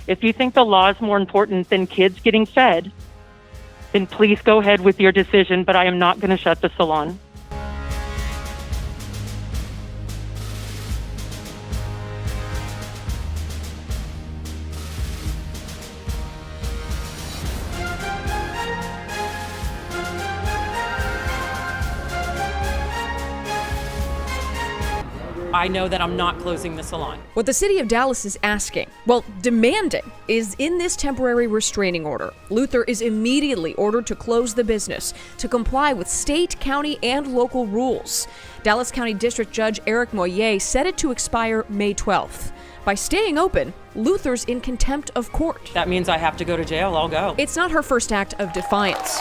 If you think the law is more important than kids getting fed, then please go ahead with your decision, but I am not going to shut the salon. I know that I'm not closing the salon. What the city of Dallas is asking, well, demanding, is in this temporary restraining order. Luther is immediately ordered to close the business to comply with state, county, and local rules. Dallas County District Judge Eric MOYE set it to expire May 12th. By staying open, Luther's in contempt of court. That means I have to go to jail. I'll go. It's not her first act of defiance.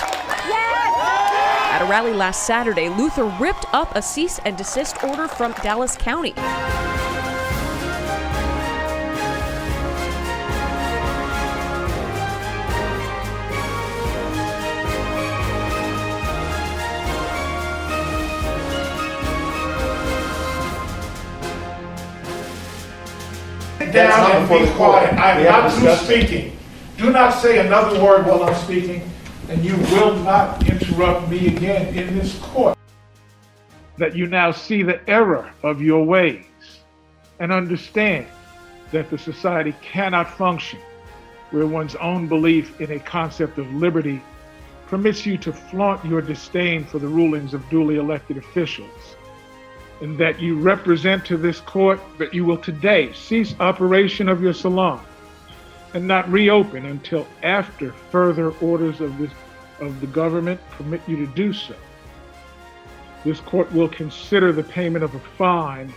At a rally last Saturday, Luther ripped up a cease and desist order from Dallas County. Sit down and be quiet. I am not through speaking. Do not say another word while I'm speaking, and you will not interrupt me again in this court. That you now see the error of your ways and understand that the society cannot function where one's own belief in a concept of liberty permits you to flaunt your disdain for the rulings of duly elected officials, and that you represent to this court that you will today cease operation of your salon and not reopen until after further orders of the government permit you to do so. This court will consider the payment of a fine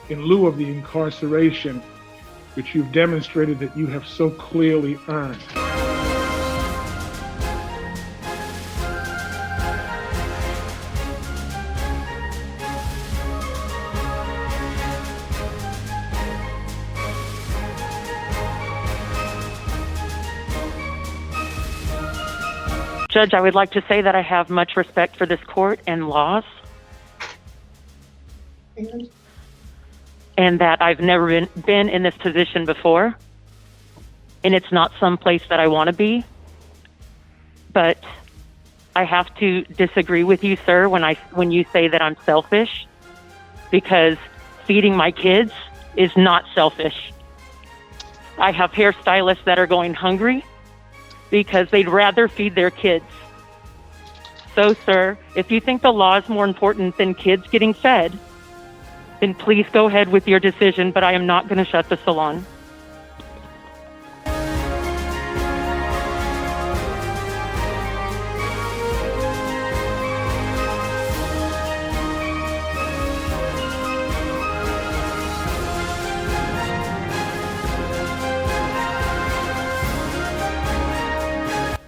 in lieu of the incarceration which you've demonstrated that you have so clearly earned. Judge, I would like to say that I have much respect for this court and laws, and that I've never been in this position before, and it's not some place that I want to be. But I have to disagree with you, sir, when you say that I'm selfish, because feeding my kids is not selfish. I have hairstylists that are going hungry because they'd rather feed their kids. So, sir, if you think the law is more important than kids getting fed, then please go ahead with your decision, but I am not going to shut the salon.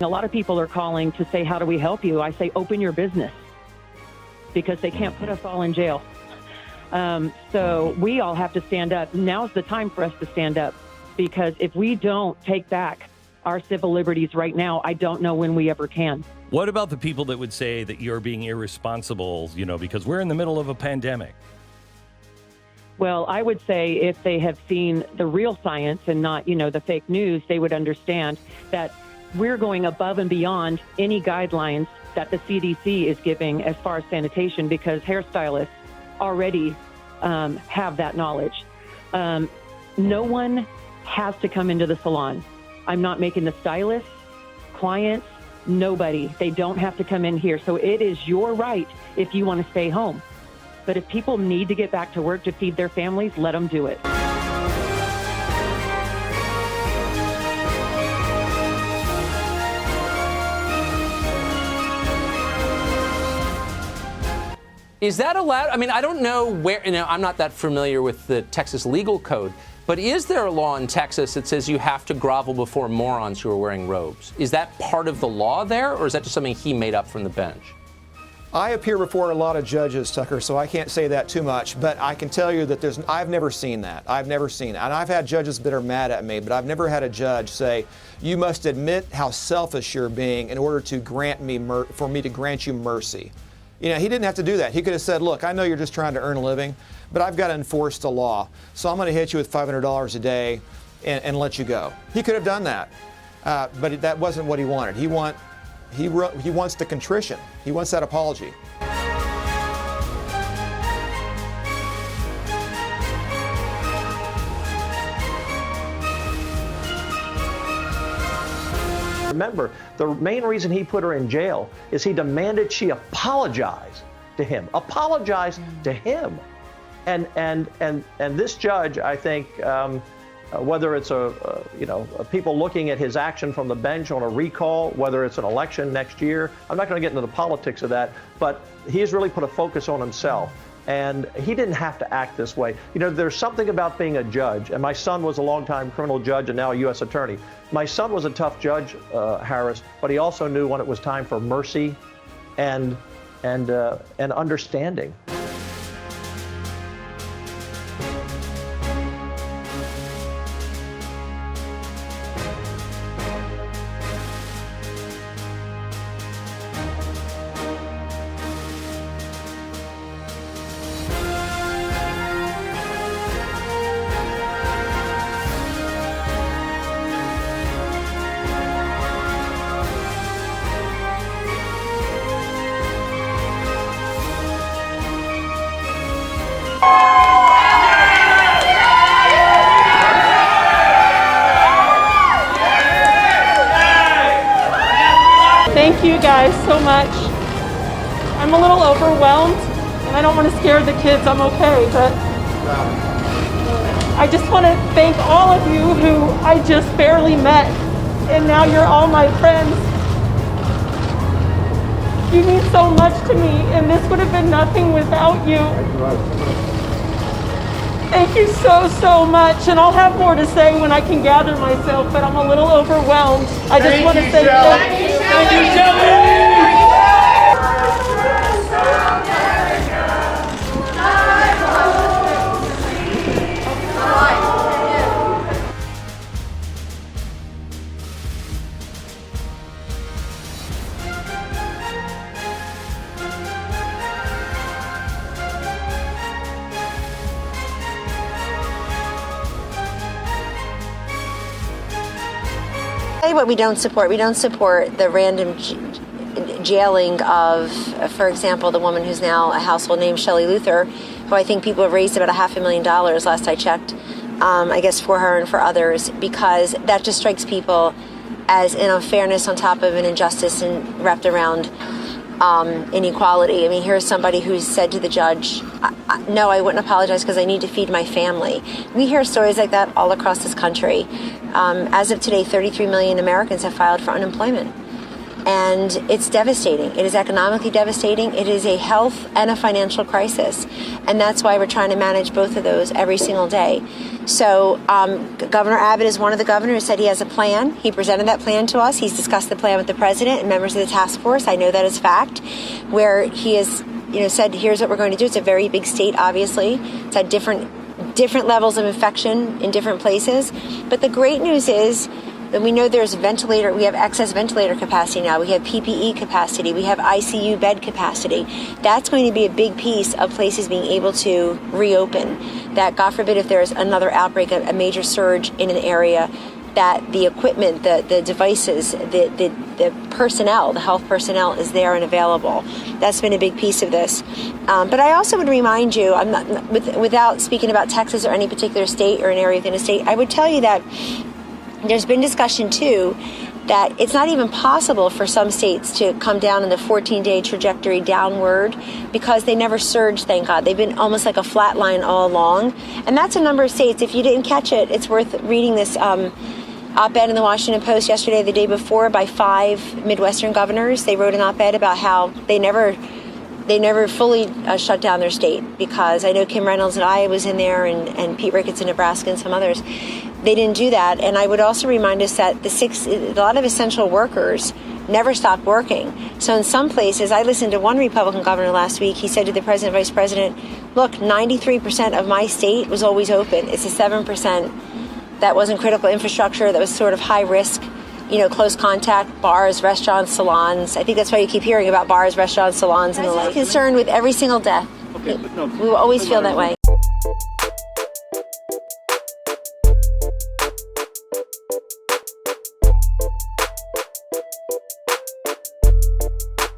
A lot of people are calling to say, how do we help you? I say, open your business, because they can't put us all in jail. So we all have to stand up. Now's the time for us to stand up, because if we don't take back our civil liberties right now, I don't know when we ever can. What about the people that would say that you're being irresponsible, because we're in the middle of a pandemic? Well, I would say if they have seen the real science and not, the fake news, they would understand that we're going above and beyond any guidelines that the CDC is giving as far as sanitation, because hairstylists already have that knowledge. No one has to come into the salon. I'm not making the stylists, clients, nobody. They don't have to come in here. So it is your right if you want to stay home. But if people need to get back to work to feed their families, let them do it. Is that allowed? I mean, I don't know where, I'm not that familiar with the Texas legal code, but is there a law in Texas that says you have to grovel before morons who are wearing robes? Is that part of the law there, or is that just something he made up from the bench? I appear before a lot of judges, Tucker, so I can't say that too much, but I can tell you that I've never seen that. I've never seen it. And I've had judges that are mad at me, but I've never had a judge say, you must admit how selfish you're being in order to for me to grant you mercy. He didn't have to do that. He could have said, look, I know you're just trying to earn a living, but I've got to enforce the law. So I'm going to hit you with $500 a day, and let you go. He could have done that, but that wasn't what he wanted. He wants the contrition. He wants that apology. Remember, the main reason he put her in jail is he demanded she apologize to him. Apologize to him. And this judge, I think, whether it's people looking at his action from the bench on a recall, whether it's an election next year, I'm not going to get into the politics of that, but he's really put a focus on himself. And he didn't have to act this way. You know, there's something about being a judge, and my son was a longtime criminal judge and now a U.S. attorney. My son was a tough judge, Harris, but he also knew when it was time for mercy and understanding. Thank you guys so much. I'm a little overwhelmed and I don't want to scare the kids. I'm okay, but I just want to thank all of you who I just barely met and now you're all my friends. You mean so much to me and this would have been nothing without you. Thank you so much, and I'll have more to say when I can gather myself, but I'm a little overwhelmed. I just want to say thank you. Thank you, Shelley! What we don't support the random jailing of, for example, the woman who's now a household name, Shelley Luther, who I think people have raised about $500,000 last I checked, I guess for her and for others, because that just strikes people as an unfairness on top of an injustice and wrapped around inequality. I mean, here's somebody who's said to the judge, no, I wouldn't apologize because I need to feed my family. We hear stories like that all across this country. As of today, 33 million Americans have filed for unemployment. And it's devastating. It is economically devastating. It is a health and a financial crisis. And that's why we're trying to manage both of those every single day. So Governor Abbott is one of the governors who said he has a plan. He presented that plan to us. He's discussed the plan with the president and members of the task force. I know that is fact, where he has said, here's what we're going to do. It's a very big state, obviously. It's had different levels of infection in different places. But the great news is that we know there's we have excess ventilator capacity now. We have PPE capacity. We have ICU bed capacity. That's going to be a big piece of places being able to reopen. That, God forbid, if there's another outbreak, a major surge in an area, that the equipment, the devices, the personnel, the health personnel is there and available. That's been a big piece of this. But I also would remind you, I'm not, without speaking about Texas or any particular state or an area within a state, I would tell you that there's been discussion too that it's not even possible for some states to come down in the 14-day trajectory downward because they never surged, thank God. They've been almost like a flat line all along. And that's a number of states. If you didn't catch it, it's worth reading this op-ed in the Washington Post yesterday, the day before, by 5 Midwestern governors. They wrote an op-ed about how they never fully shut down their state, because I know Kim Reynolds in Iowa was in there and Pete Ricketts in Nebraska and some others. They didn't do that. And I would also remind us that a lot of essential workers never stopped working. So in some places, I listened to one Republican governor last week. He said to the president, vice president, look, 93% of my state was always open. It's the 7% that wasn't critical infrastructure, that was sort of high risk, close contact, bars, restaurants, salons. I think that's why you keep hearing about bars, restaurants, salons, and the like. Concerned with every single death. We will always feel that way.